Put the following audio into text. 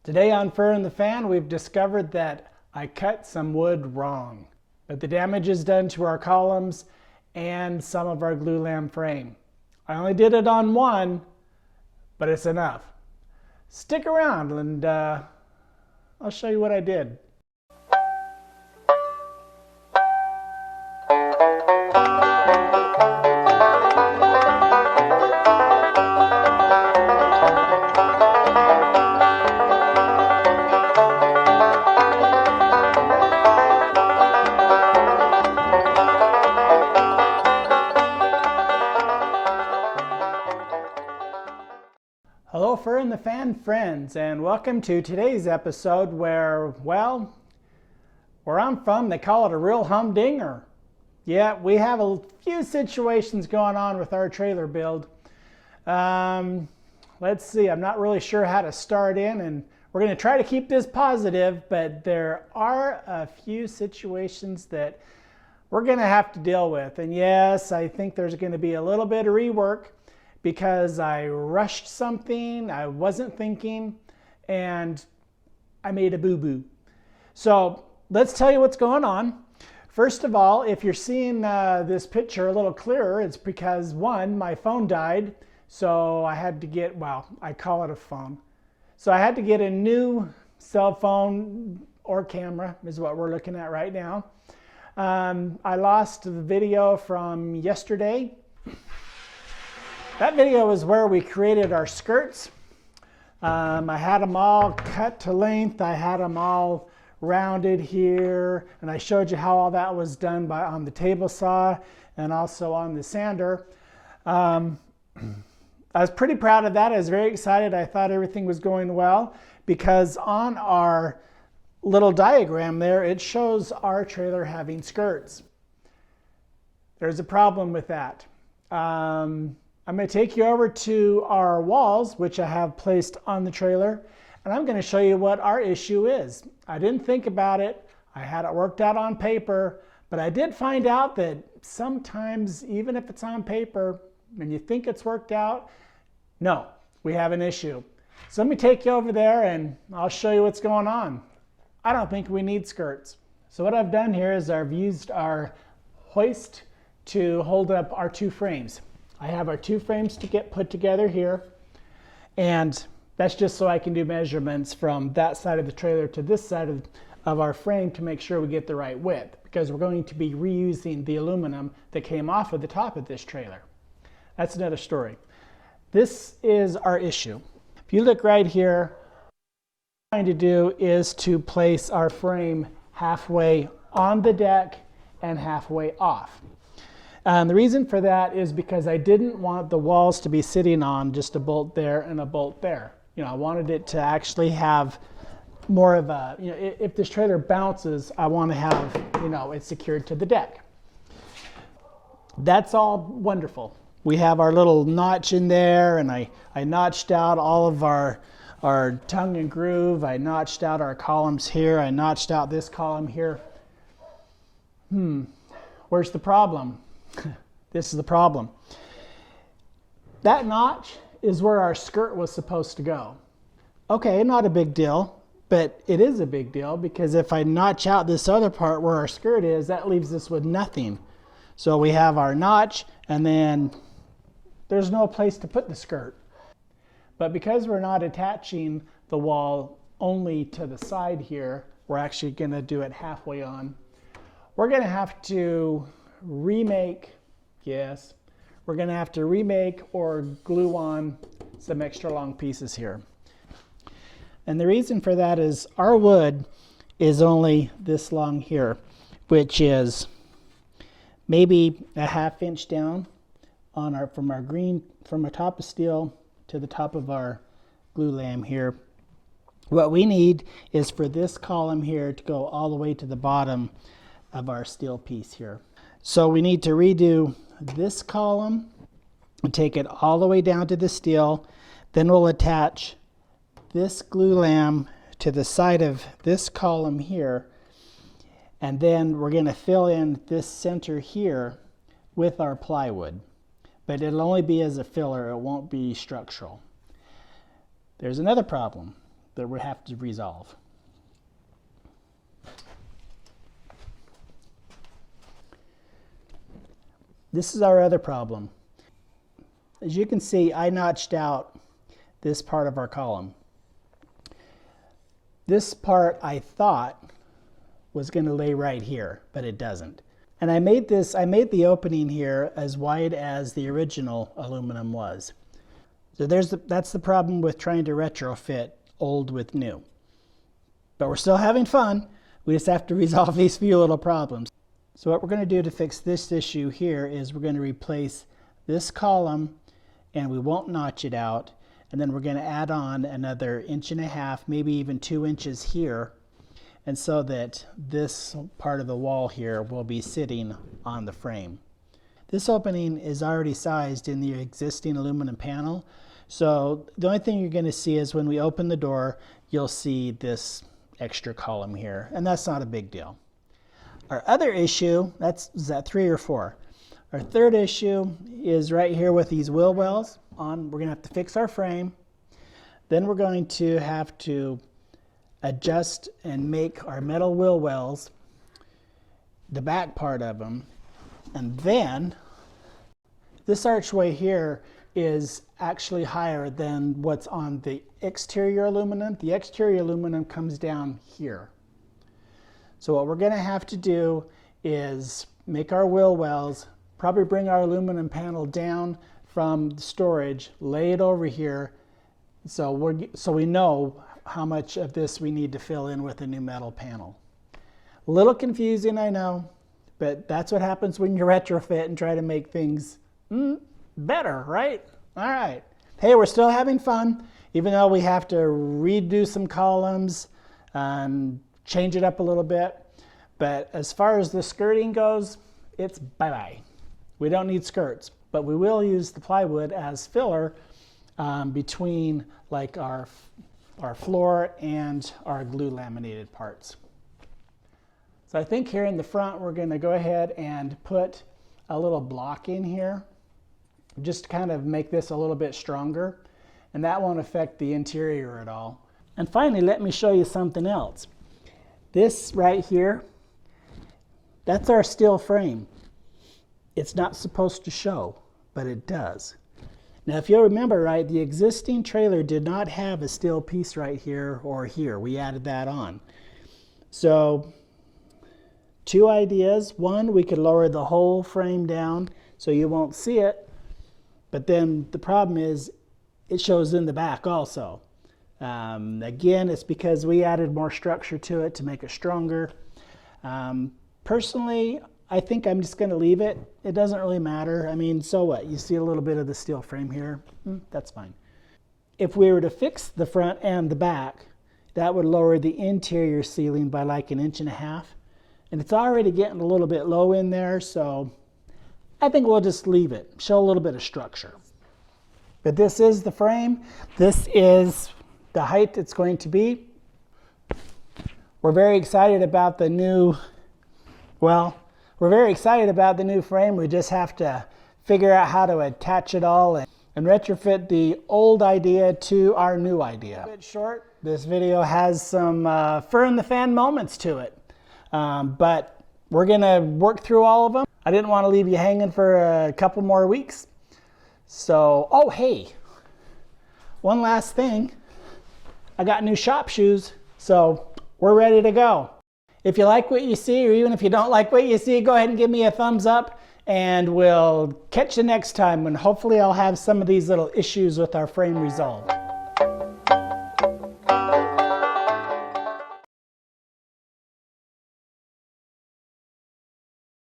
Today on Fur in the Fan, we've discovered that I cut some wood wrong, but the damage is done to our columns and some of our glue-lam frame. I only did it on one, but it's enough. Stick around and I'll show you what I did. Hello Fur in the Fan friends, and welcome to today's episode where, well, where I'm from they call it a real humdinger. Yeah, we have a few situations going on with our trailer build. Let's see, I'm not really sure how to start in, and we're going to try to keep this positive, but there are a few situations that we're going to have to deal with. And yes, I think there's going to be a little bit of rework, because I rushed something, I wasn't thinking, and I made a boo-boo. So let's tell you what's going on. First of all, if you're seeing this picture a little clearer, it's because one, my phone died, so I had to get, well, I call it a phone. So I had to get a new cell phone or camera, is what we're looking at right now. I lost the video from yesterday. That video is where we created our skirts. I had them all cut to length. I had them all rounded here. And I showed you how all that was done on the table saw and also on the sander. I was pretty proud of that. I was very excited. I thought everything was going well because on our little diagram there, it shows our trailer having skirts. There's a problem with that. I'm going to take you over to our walls, which I have placed on the trailer, and I'm going to show you what our issue is. I didn't think about it. I had it worked out on paper, but I did find out that sometimes, even if it's on paper and you think it's worked out, no, we have an issue. So let me take you over there and I'll show you what's going on. I don't think we need skirts. So what I've done here is I've used our hoist to hold up our two frames. I have our two frames to get put together here, and that's just so I can do measurements from that side of the trailer to this side of our frame to make sure we get the right width, because we're going to be reusing the aluminum that came off of the top of this trailer. That's another story. This is our issue. If you look right here, what I'm trying to do is to place our frame halfway on the deck and halfway off. The reason for that is because I didn't want the walls to be sitting on just a bolt there and a bolt there. You know, I wanted it to actually have more of a, you know, if this trailer bounces, I want to have, you know, it secured to the deck. That's all wonderful. We have our little notch in there, and I notched out all of our tongue and groove. I notched out our columns here. I notched out this column here. Where's the problem? This is the problem. That notch is where our skirt was supposed to go. Okay, not a big deal, but it is a big deal because if I notch out this other part where our skirt is, that leaves us with nothing. So we have our notch, and then there's no place to put the skirt. But because we're not attaching the wall only to the side here, we're actually going to do it halfway on. We're going to have to remake, yes, we're going to have to remake or glue on some extra long pieces here. And the reason for that is our wood is only this long here, which is maybe a ½ inch down on from our top of steel to the top of our glue lam here. What we need is for this column here to go all the way to the bottom of our steel piece here. So we need to redo this column and take it all the way down to the steel. Then we'll attach this glue lam to the side of this column here. And then we're going to fill in this center here with our plywood. But it'll only be as a filler, it won't be structural. There's another problem. that we have to resolve. This is our other problem. As you can see, I notched out this part of our column. This part I thought was going to lay right here, but it doesn't. And I made the opening here as wide as the original aluminum was. So that's the problem with trying to retrofit old with new. But we're still having fun. We just have to resolve these few little problems. So what we're going to do to fix this issue here is we're going to replace this column, and we won't notch it out. And then we're going to add on another 1.5 inches, maybe even 2 inches here. And so that this part of the wall here will be sitting on the frame. This opening is already sized in the existing aluminum panel. So the only thing you're going to see is when we open the door, you'll see this extra column here. And that's not a big deal. Our other issue, is that 3 or 4? Our third issue is right here with these wheel wells on. We're going to have to fix our frame. Then we're going to have to adjust and make our metal wheel wells, the back part of them. And then this archway here is actually higher than what's on the exterior aluminum. The exterior aluminum comes down here. So what we're going to have to do is make our wheel wells, probably bring our aluminum panel down from the storage, lay it over here, so we know how much of this we need to fill in with a new metal panel. A little confusing, I know, but that's what happens when you retrofit and try to make things better, right? All right. Hey, we're still having fun, even though we have to redo some columns and change it up a little bit. But as far as the skirting goes, it's bye-bye. We don't need skirts, but we will use the plywood as filler between like our floor and our glue laminated parts. So I think here in the front, we're going to go ahead and put a little block in here, just to kind of make this a little bit stronger, and that won't affect the interior at all. And finally, let me show you something else. This right here, that's our steel frame. It's not supposed to show, but it does. Now, if you'll remember right, the existing trailer did not have a steel piece right here or here. We added that on. So, 2 ideas. One, we could lower the whole frame down so you won't see it. But then the problem is it shows in the back also. Again, it's because we added more structure to it to make it stronger. Personally, I think I'm just going to leave it. It doesn't really matter. I mean, so what? You see a little bit of the steel frame here. That's fine. If we were to fix the front and the back, that would lower the interior ceiling by like 1.5 inches. And it's already getting a little bit low in there, so I think we'll just leave it. Show a little bit of structure. But this is the frame. This is the height it's going to be. We're very excited about the new, we're very excited about the new frame. We just have to figure out how to attach it all and retrofit the old idea to our new idea. A bit short. This video has some fur in the fan moments to it, but we're gonna work through all of them. I didn't want to leave you hanging for a couple more weeks. So, oh hey, one last thing. I got new shop shoes, so we're ready to go. If you like what you see, or even if you don't like what you see, go ahead and give me a thumbs up, and we'll catch you next time when hopefully I'll have some of these little issues with our frame resolved.